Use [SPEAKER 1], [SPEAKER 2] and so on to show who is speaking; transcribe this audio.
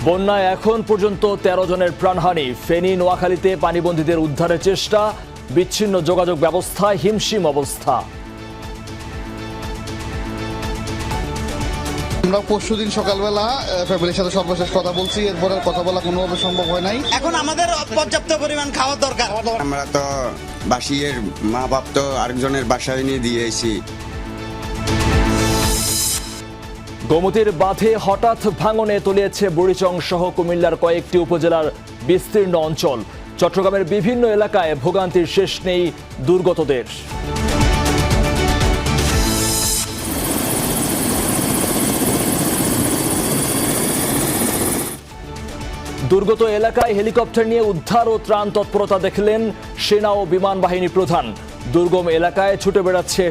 [SPEAKER 1] বন্যায় এখন পর্যন্ত ১৩ জনের প্রাণহানি। ফেনী নোয়াখালীতে পানিবন্দীদের উদ্ধারের চেষ্টা, বিচ্ছিন্ন যোগাযোগ ব্যবস্থায় হিমশিম অবস্থা।
[SPEAKER 2] আমরা পরশুদিন সকালবেলা ফ্যামিলির সাথে সর্বশেষ কথা বলছি, এরপরে কথা বলা কোনোভাবে সম্ভব হয় নাই।
[SPEAKER 3] এখন আমাদের পর্যাপ্ত পরিমাণ খাওয়ার দরকার।
[SPEAKER 4] আমরা তো বাসিয়ের মা বাপ তো আরেকজনের বাসায় নিয়ে দিয়েছি।
[SPEAKER 1] গোমতীর বাঁধে হঠাৎ ভাঙনে তলিয়েছে বুড়িচং সহ কুমিল্লার কয়েকটি উপজেলার বিস্তীর্ণ অঞ্চল। চট্টগ্রামের বিভিন্ন এলাকায় ভোগান্তির শেষ নেই দুর্গতদের। দুর্গত এলাকায় হেলিকপ্টার নিয়ে উদ্ধার ও ত্রাণ তৎপরতা দেখলেন সেনা ও বিমান বাহিনী প্রধান। দুর্গম এলাকায় ছুটে বেড়াচ্ছে